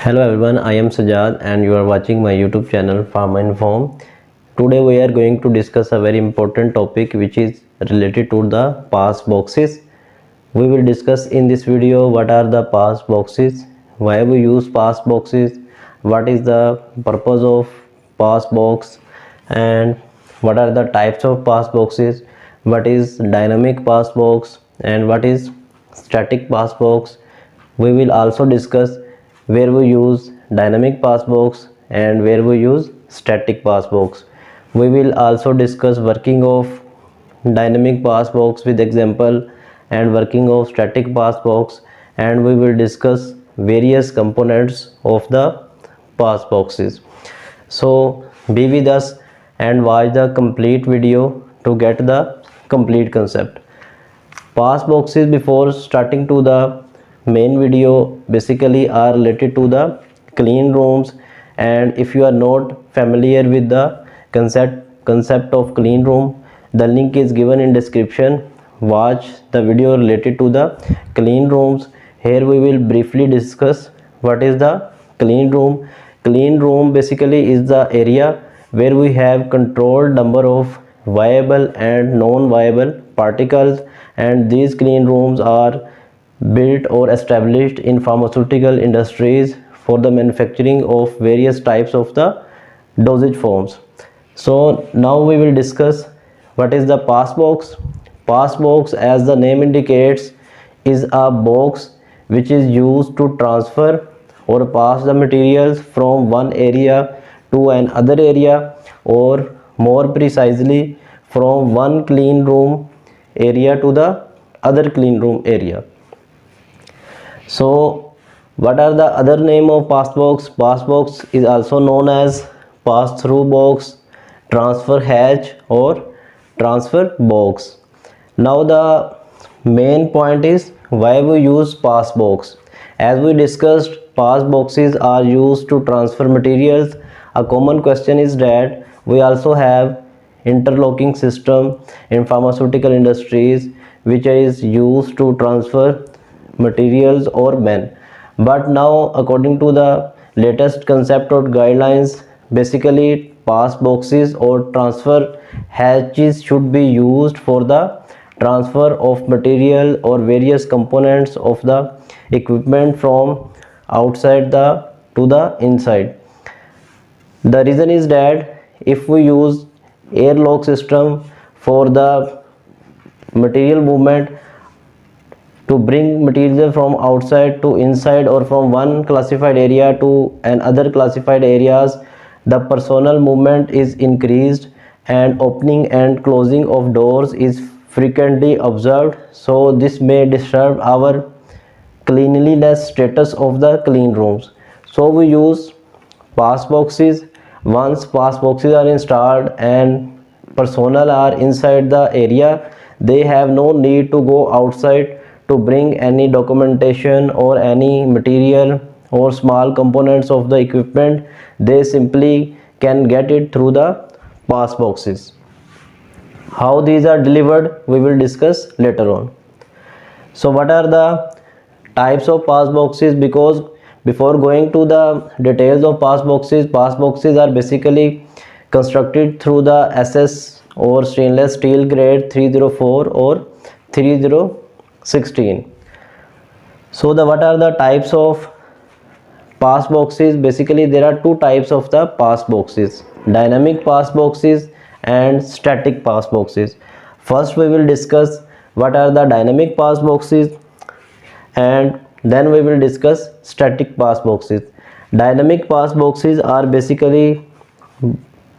Hello everyone, I am Sajad and you are watching my YouTube channel Farm Inform. Today we are going to discuss a very important topic which is related to the pass boxes. We will discuss in this video what are the pass boxes, why we use pass boxes, what is the purpose of pass box, and what are the types of pass boxes, what is dynamic pass box and what is static pass box. We will also discuss where we use dynamic pass box and where we use static pass box. We will also discuss working of dynamic pass box with example and working of static pass box, and we will discuss various components of the pass boxes. So be with us and watch the complete video to get the complete concept. Pass boxes, before starting to the main video, basically are related to the clean rooms, and if you are not familiar with the concept of clean room, the link is given in description. Watch the video related to the clean rooms. Here we will briefly discuss what is the clean room. Clean room basically is the area where we have controlled number of viable and non-viable particles, and these clean rooms are built or established in pharmaceutical industries for the manufacturing of various types of the dosage forms. So now we will discuss what is the pass box. Pass box, as the name indicates, is a box which is used to transfer or pass the materials from one area to another area, or more precisely from one clean room area to the other clean room area. So what are the other name of pass box? Pass box is also known as pass through box, transfer hatch or transfer box. Now the main point is why we use pass box. As we discussed, pass boxes are used to transfer materials. A common question is that we also have interlocking system in pharmaceutical industries which is used to transfer materials or men. But now, according to the latest concept or guidelines, basically pass boxes or transfer hatches should be used for the transfer of material or various components of the equipment from outside the to the inside. The reason is that if we use airlock system for the material movement, to bring material from outside to inside or from one classified area to another classified areas, the personal movement is increased and opening and closing of doors is frequently observed. So this may disturb our cleanliness status of the clean rooms. So we use pass boxes. Once pass boxes are installed and personnel are inside the area, they have no need to go outside to bring any documentation or any material or small components of the equipment. They simply can get it through the pass boxes. How these are delivered we will discuss later on. So what are the types of pass boxes? Because before going to the details of pass boxes are basically constructed through the SS or stainless steel grade 304 or 3016. So what are the types of pass boxes? Basically there are two types of the pass boxes: dynamic pass boxes and static pass boxes. First we will discuss what are the dynamic pass boxes, and then we will discuss static pass boxes. Dynamic pass boxes are basically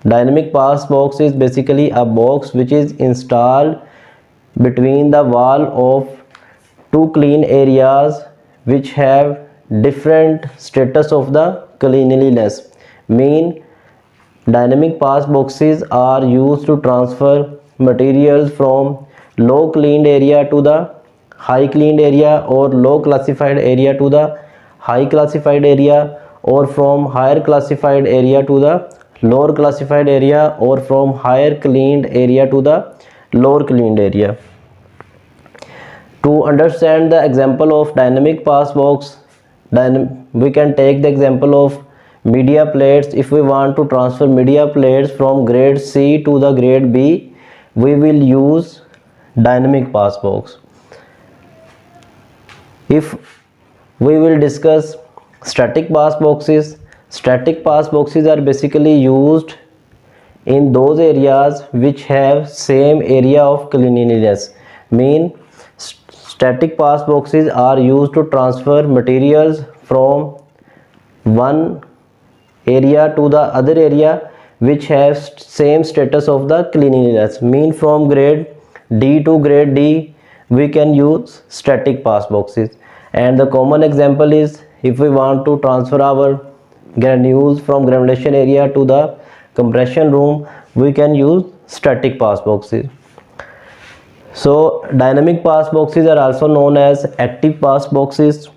Dynamic pass box is basically a box which is installed between the wall of two clean areas which have different status of the cleanliness. Mean, dynamic pass boxes are used to transfer materials from low cleaned area to the high cleaned area, or low classified area to the high classified area, or from higher classified area to the lower classified area, or from higher cleaned area to the lower cleaned area. To understand the example of dynamic pass box, We can take the example of media plates. If we want to transfer media plates from grade C to the grade B, we will use dynamic pass box. If we will discuss static pass boxes, static pass boxes are basically used in those areas which have same area of cleanliness. Mean static pass boxes are used to transfer materials from one area to the other area which has same status of the cleanliness. Mean from grade D to grade D we can use static pass boxes. And the common example is, if we want to transfer our granules from granulation area to the compression room, we can use static pass boxes. So dynamic pass boxes are also known as active pass boxes.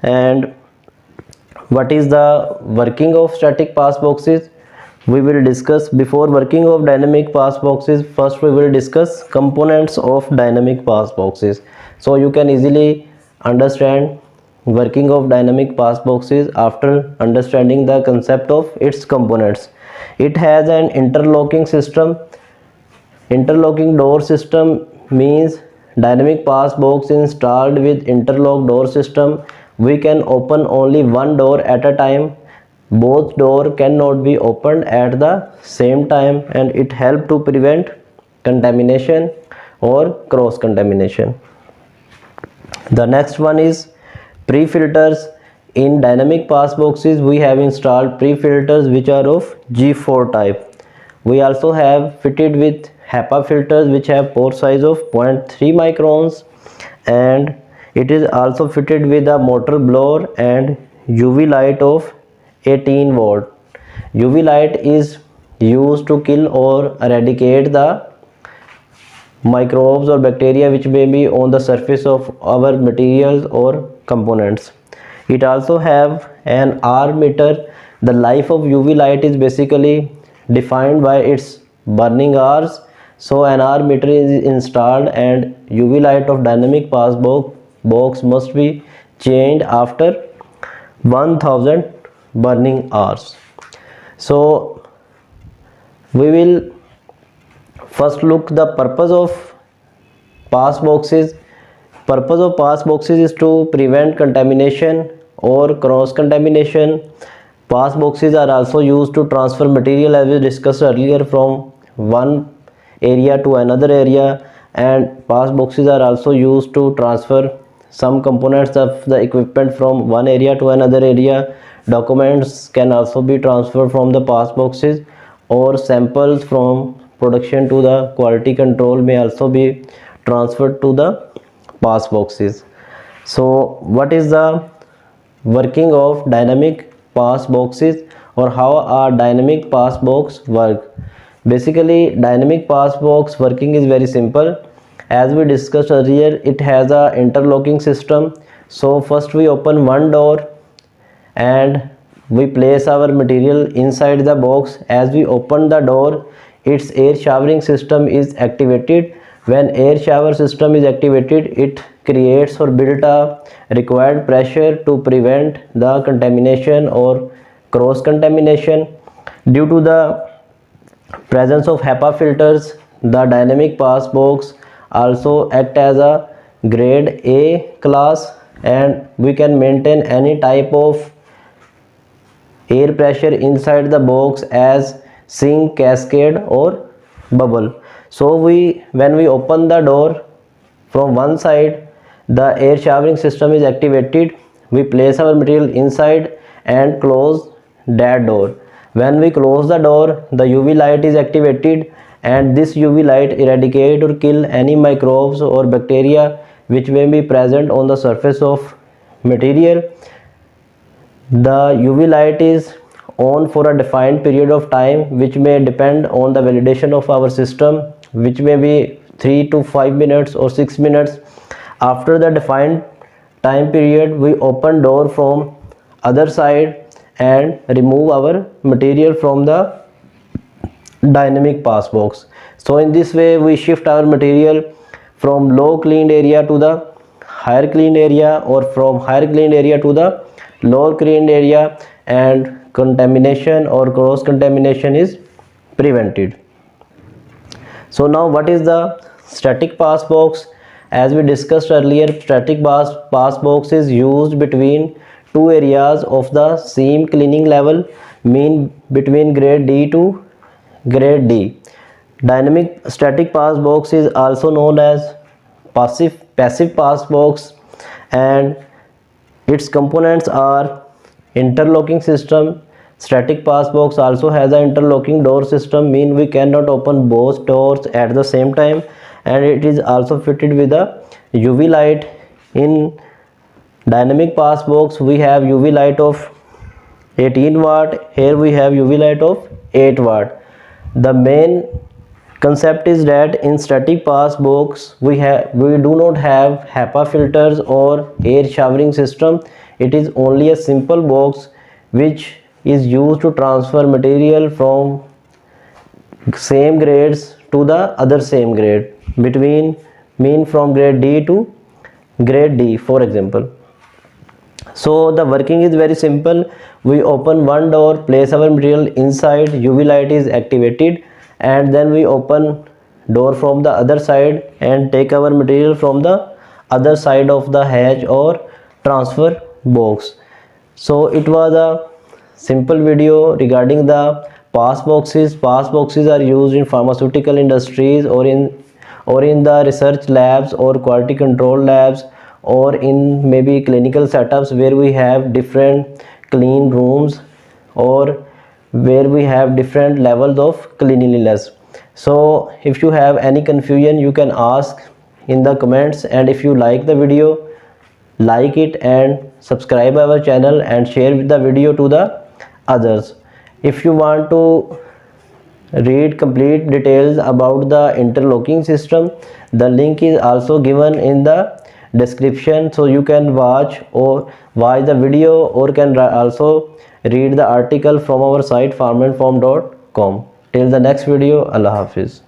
And what is the working of static pass boxes? We will discuss. Before working of dynamic pass boxes, first we will discuss components of dynamic pass boxes, so you can easily understand working of dynamic pass boxes after understanding the concept of its components. It has an interlocking system. Interlocking door system means dynamic pass box installed with interlock door system. We can open only one door at a time. Both door cannot be opened at the same time, and it helps to prevent contamination or cross contamination. The next one is pre-filters. In dynamic pass boxes we have installed pre-filters which are of G4 type. We also have fitted with HEPA filters which have pore size of 0.3 microns, and it is also fitted with a motor blower and UV light of 18 volt. UV light is used to kill or eradicate the microbes or bacteria which may be on the surface of our materials or components. It also have an R meter. The life of UV light is basically defined by its burning hours. So an R meter is installed, and UV light of dynamic pass box must be changed after 1000 burning hours. So we will first look the purpose of pass boxes. Purpose of pass boxes is to prevent contamination or cross contamination. Pass boxes are also used to transfer material, as we discussed earlier, from one area to another area, and pass boxes are also used to transfer some components of the equipment from one area to another area. Documents can also be transferred from the pass boxes, or samples from production to the quality control may also be transferred to the pass boxes. So what is the working of dynamic pass boxes, or how are dynamic pass box work? Basically dynamic pass box working is very simple. As we discussed earlier, it has a interlocking system. So first we open one door and we place our material inside the box. As we open the door, its air showering system is activated. When air shower system is activated, it creates or build a required pressure to prevent the contamination or cross contamination. Due to the presence of HEPA filters, the dynamic pass box also act as a grade A class, and we can maintain any type of air pressure inside the box as sink, cascade or bubble. So when we open the door from one side, the air showering system is activated. We place our material inside and close that door. When we close the door, the UV light is activated, and this UV light eradicate or kill any microbes or bacteria which may be present on the surface of material. The UV light is on for a defined period of time, which may depend on the validation of our system, which may be 3 to 5 minutes or 6 minutes. After the defined time period, we open door from other side and remove our material from the dynamic pass box. So in this way we shift our material from low cleaned area to the higher cleaned area, or from higher cleaned area to the lower cleaned area, and contamination or cross contamination is prevented. So now what is the static pass box? As we discussed earlier, static pass box is used between two areas of the same cleaning level, mean between grade D to grade D. Dynamic static pass box is also known as passive pass box, and its components are interlocking system. Static pass box also has an interlocking door system, mean we cannot open both doors at the same time, and it is also fitted with a UV light. In dynamic pass box we have UV light of 18 watt, here we have UV light of 8 watt. The main concept is that in static pass box we do not have HEPA filters or air showering system. It is only a simple box which is used to transfer material from same grades to the other same grade, between mean from grade D to grade D, for example. So the working is very simple. We open one door, place our material inside, UV light is activated, and then we open door from the other side and take our material from the other side of the hatch or transfer box. So it was a simple video regarding the pass boxes. Pass boxes are used in pharmaceutical industries or in the research labs or quality control labs, or in maybe clinical setups where we have different clean rooms or where we have different levels of cleanliness. So if you have any confusion, you can ask in the comments, and if you like the video, like it and subscribe our channel and share the video to the others. If you want to read complete details about the interlocking system, the link is also given in the description, so you can watch the video or can also read the article from our site farmandfarm.com. Till the next video, Allah Hafiz.